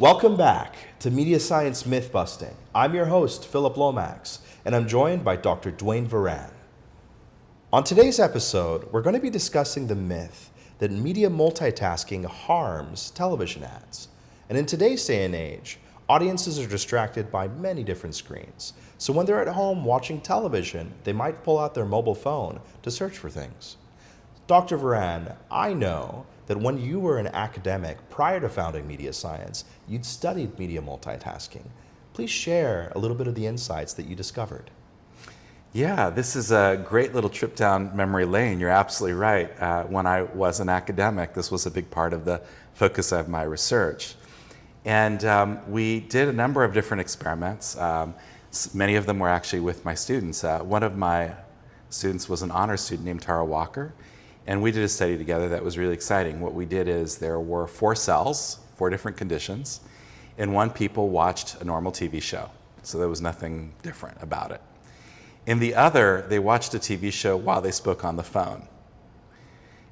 Welcome back to MediaScience MYTH BUSTING. I'm your host, Philip Lomax, and I'm joined by Dr. Dwayne Varan. On today's episode, we're going to be discussing the myth that media multitasking harms television ads. And in today's day and age, audiences are distracted by many different screens. So when they're at home watching television, they might pull out their mobile phone to search for things. Dr. Varan, I know that when you were an academic prior to founding MediaScience, you'd studied media multitasking. Please share a little bit of the insights that you discovered. Yeah, this is a great little trip down memory lane. You're absolutely right. When I was an academic, this was a big part of the focus of my research. And we did a number of different experiments. Many of them were actually with my students. One of my students was an honors student named Tara Walker. And we did a study together that was really exciting. What we did is there were 4 cells, 4 different conditions. In one, people watched a normal TV show. So there was nothing different about it. In the other, they watched a TV show while they spoke on the phone.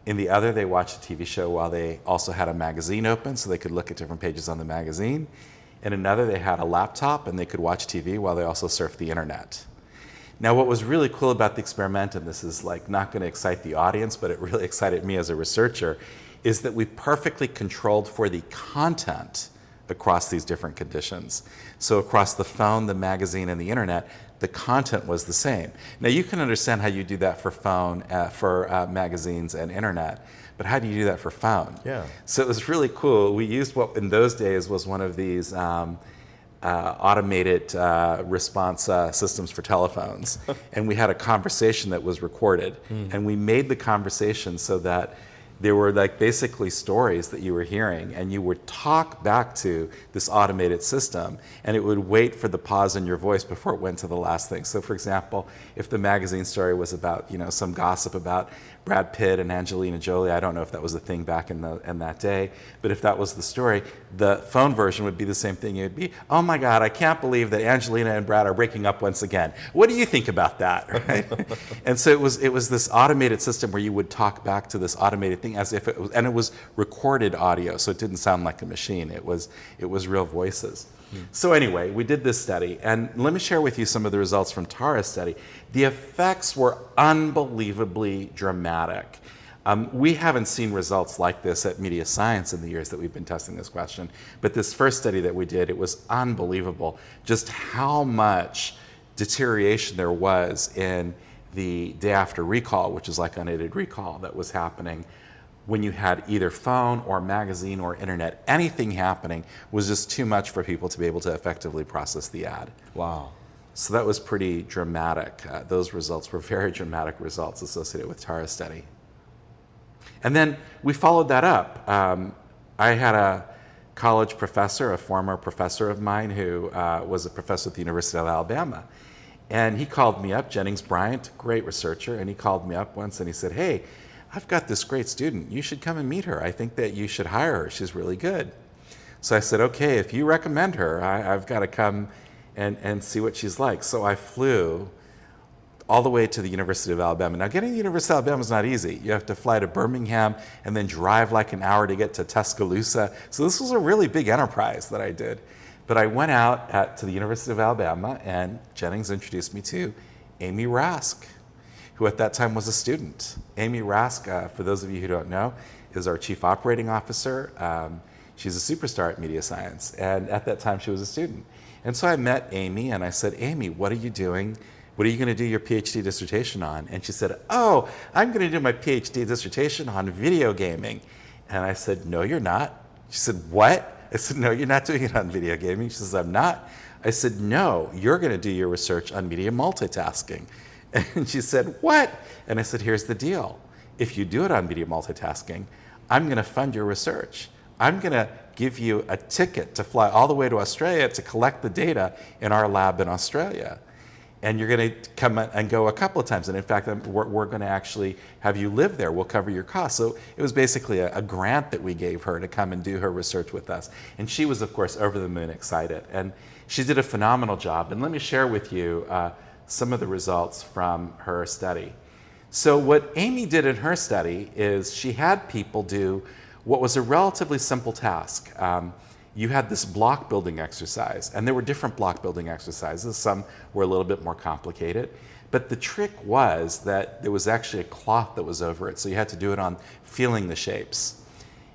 In the other, they watched a TV show while they also had a magazine open so they could look at different pages on the magazine. In another, they had a laptop and they could watch TV while they also surfed the internet. Now, what was really cool about the experiment, and this is like not going to excite the audience, but it really excited me as a researcher, is that we perfectly controlled for the content across these different conditions. So across the phone, the magazine, and the internet, the content was the same. Now, you can understand how you do that for phone, for magazines and internet, but how do you do that for phone? Yeah. So it was really cool. We used what in those days was one of these automated response systems for telephones. And we had a conversation that was recorded. And we made the conversation so that there were like basically stories that you were hearing, and you would talk back to this automated system, and it would wait for the pause in your voice before it went to the last thing. So for example, if the magazine story was about, some gossip about Brad Pitt and Angelina Jolie, I don't know if that was a thing back in that day, but if that was the story, the phone version would be the same thing. It would be, oh my God, I can't believe that Angelina and Brad are breaking up once again. What do you think about that, right? And so it was this automated system where you would talk back to this automated thing as if it was, and it was recorded audio, so it didn't sound like a machine. It was real voices. So anyway, we did this study, and let me share with you some of the results from Tara's study. The effects were unbelievably dramatic. We haven't seen results like this at MediaScience in the years that we've been testing this question, but this first study that we did, it was unbelievable just how much deterioration there was in the day after recall, which is like unaided recall that was happening when you had either phone or magazine or internet. Anything happening was just too much for people to be able to effectively process the ad. Wow. So that was pretty dramatic. Those results were very dramatic results associated with Tara's study. And then we followed that up. I had a college professor, a former professor of mine who was a professor at the University of Alabama. And he called me up, Jennings Bryant, great researcher, and he called me up once and he said, hey, I've got this great student. You should come and meet her. I think that you should hire her. She's really good. So I said, okay, if you recommend her, I've got to come and see what she's like. So I flew all the way to the University of Alabama. Now, getting to the University of Alabama is not easy. You have to fly to Birmingham and then drive like an hour to get to Tuscaloosa. So this was a really big enterprise that I did. But I went out to the University of Alabama, and Jennings introduced me to Amy Rask, who at that time was a student. Amy Rask, for those of you who don't know, is our chief operating officer. She's a superstar at MediaScience, and at that time she was a student. And so I met Amy and I said, Amy, what are you doing? What are you going to do your PhD dissertation on? And she said, oh, I'm going to do my PhD dissertation on video gaming. And I said, no, you're not. She said, what? I said, no, you're not doing it on video gaming. She says, I'm not. I said, no, you're going to do your research on media multitasking. And she said, what? And I said, here's the deal. If you do it on media multitasking, I'm going to fund your research. I'm going to give you a ticket to fly all the way to Australia to collect the data in our lab in Australia. And you're going to come and go a couple of times. And in fact, we're going to actually have you live there. We'll cover your costs. So it was basically a grant that we gave her to come and do her research with us. And she was, of course, over the moon excited. And she did a phenomenal job. And let me share with you some of the results from her study. So what Amy did in her study is she had people do what was a relatively simple task. you had this block building exercise, and there were different block building exercises. Some were a little bit more complicated, but the trick was that there was actually a cloth that was over it, so you had to do it on feeling the shapes.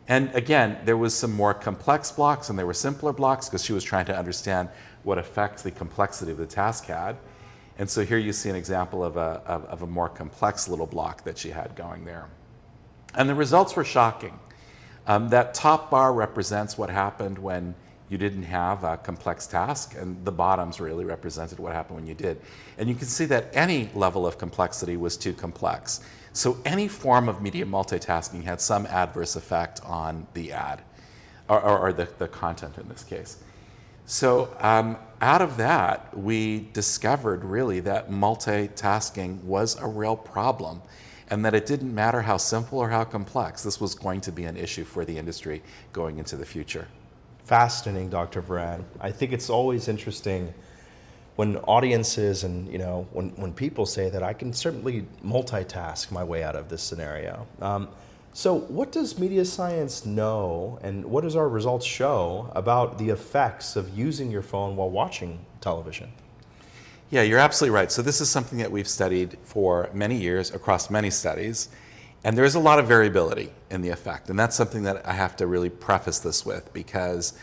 And again, there was some more complex blocks and there were simpler blocks because she was trying to understand what effect the complexity of the task had. And so here you see an example of a more complex little block that she had going there. And the results were shocking. That top bar represents what happened when you didn't have a complex task, and the bottoms really represented what happened when you did. And you can see that any level of complexity was too complex. So any form of media multitasking had some adverse effect on the ad, or the content in this case. So out of that, we discovered really that multitasking was a real problem, and that it didn't matter how simple or how complex, this was going to be an issue for the industry going into the future. Fascinating, Dr. Varan. I think it's always interesting when audiences and when people say that I can certainly multitask my way out of this scenario. So what does media science know, and what does our results show about the effects of using your phone while watching television? Yeah, you're absolutely right. So this is something that we've studied for many years across many studies, and there is a lot of variability in the effect. And that's something that I have to really preface this with, because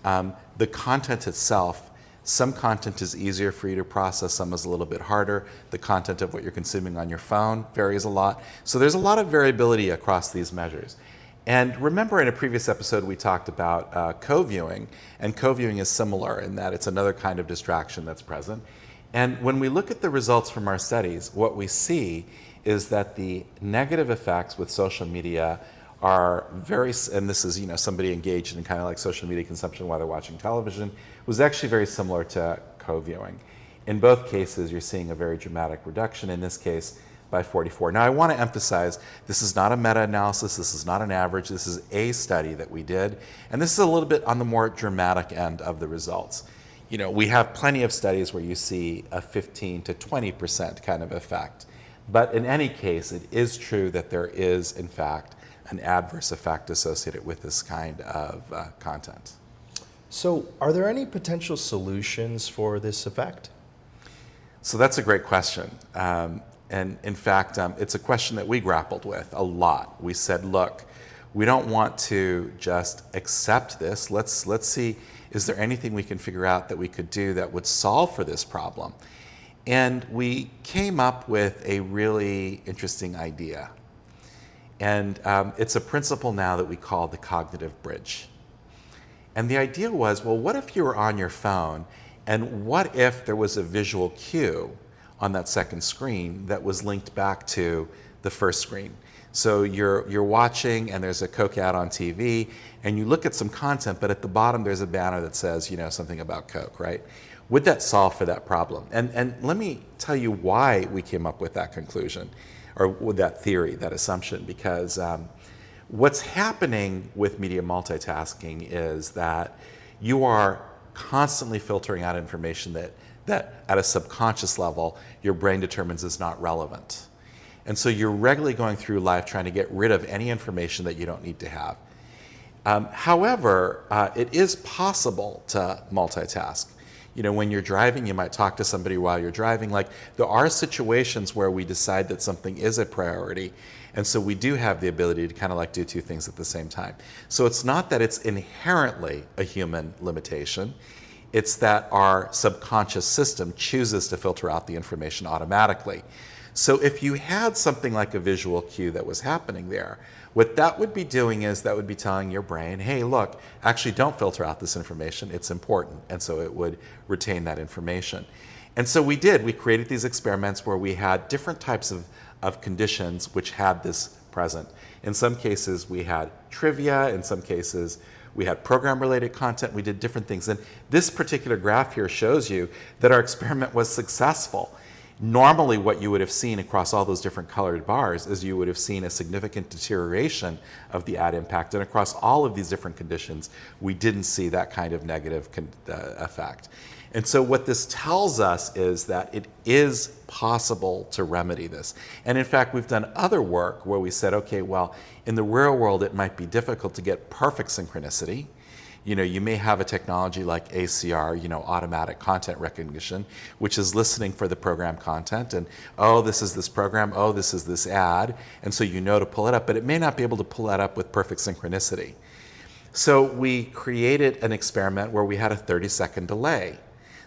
the content itself, some content is easier for you to process, some is a little bit harder. The content of what you're consuming on your phone varies a lot. So there's a lot of variability across these measures. And remember, in a previous episode we talked about co-viewing, and co-viewing is similar in that it's another kind of distraction that's present. And when we look at the results from our studies, what we see is that the negative effects with social media are very, and this is somebody engaged in kind of like social media consumption while they're watching television, was actually very similar to co-viewing. In both cases, you're seeing a very dramatic reduction, in this case by 44. Now I want to emphasize, this is not a meta-analysis, this is not an average, this is a study that we did, and this is a little bit on the more dramatic end of the results. We have plenty of studies where you see a 15 to 20% kind of effect. But in any case, it is true that there is, in fact, an adverse effect associated with this kind of content. So are there any potential solutions for this effect? So that's a great question. And in fact, it's a question that we grappled with a lot. We said, look, we don't want to just accept this. Let's see, is there anything we can figure out that we could do that would solve for this problem? And we came up with a really interesting idea. And it's a principle now that we call the cognitive bridge. And the idea was, well, what if you were on your phone, and what if there was a visual cue on that second screen that was linked back to the first screen? So you're watching, and there's a Coke ad on TV, and you look at some content, but at the bottom there's a banner that says, something about Coke, right? Would that solve for that problem? And let me tell you why we came up with that conclusion, or with that theory, that assumption, because what's happening with media multitasking is that you are constantly filtering out information that at a subconscious level, your brain determines is not relevant. And so you're regularly going through life trying to get rid of any information that you don't need to have. However, it is possible to multitask. When you're driving, you might talk to somebody while you're driving. Like, there are situations where we decide that something is a priority, and so we do have the ability to kind of like do two things at the same time. So it's not that it's inherently a human limitation, it's that our subconscious system chooses to filter out the information automatically. So if you had something like a visual cue that was happening there, what that would be doing is that would be telling your brain, hey, look, actually don't filter out this information, it's important. And so it would retain that information. And so we created these experiments where we had different types of conditions which had this present. In some cases we had trivia, in some cases we had program-related content, we did different things. And this particular graph here shows you that our experiment was successful. Normally what you would have seen across all those different colored bars is you would have seen a significant deterioration of the ad impact, and across all of these different conditions we didn't see that kind of negative effect. And so what this tells us is that it is possible to remedy this. And in fact, we've done other work where we said, okay, well, in the real world it might be difficult to get perfect synchronicity. You may have a technology like ACR, automatic content recognition, which is listening for the program content and, oh, this is this program, oh, this is this ad, and so to pull it up, but it may not be able to pull that up with perfect synchronicity. So we created an experiment where we had a 30-second delay.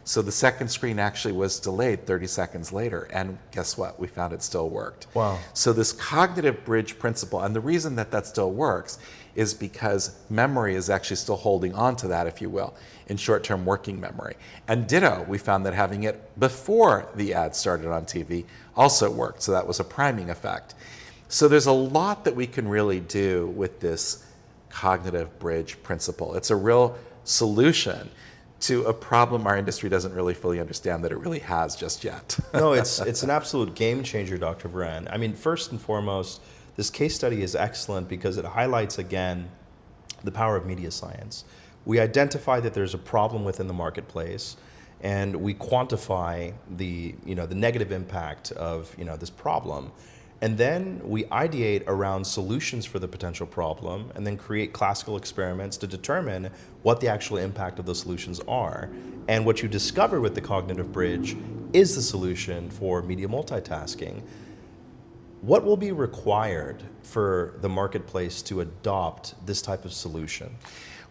So the second screen actually was delayed 30 seconds later, and guess what? We found it still worked. Wow. So this cognitive bridge principle, and the reason that still works is because memory is actually still holding on to that, if you will, in short-term working memory. And ditto, we found that having it before the ad started on TV also worked, so that was a priming effect. So there's a lot that we can really do with this cognitive bridge principle. It's a real solution to a problem our industry doesn't really fully understand that it really has just yet. No, it's an absolute game changer, Dr. Varan. I mean, first and foremost, this case study is excellent because it highlights again the power of media science. We identify that there's a problem within the marketplace, and we quantify the negative impact of this problem. And then we ideate around solutions for the potential problem and then create classical experiments to determine what the actual impact of those solutions are. And what you discover with the cognitive bridge is the solution for media multitasking. What will be required for the marketplace to adopt this type of solution?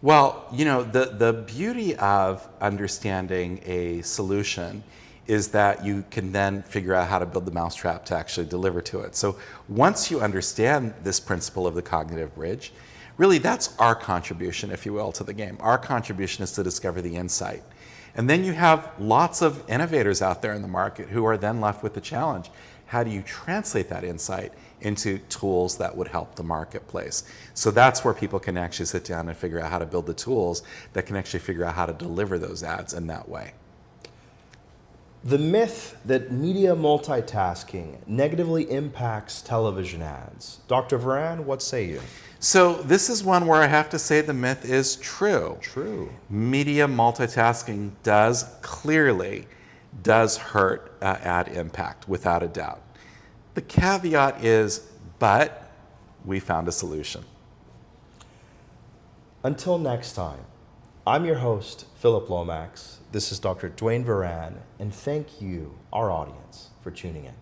Well, the beauty of understanding a solution is that you can then figure out how to build the mousetrap to actually deliver to it. So once you understand this principle of the cognitive bridge, really that's our contribution, if you will, to the game. Our contribution is to discover the insight. And then you have lots of innovators out there in the market who are then left with the challenge. How do you translate that insight into tools that would help the marketplace? So that's where people can actually sit down and figure out how to build the tools that can actually figure out how to deliver those ads in that way. The myth that media multitasking negatively impacts television ads. Dr. Varan, what say you? So this is one where I have to say the myth is true. True. Media multitasking clearly does hurt ad impact, without a doubt. The caveat is, but we found a solution. Until next time, I'm your host, Philip Lomax. This is Dr. Dwayne Varan, and thank you, our audience, for tuning in.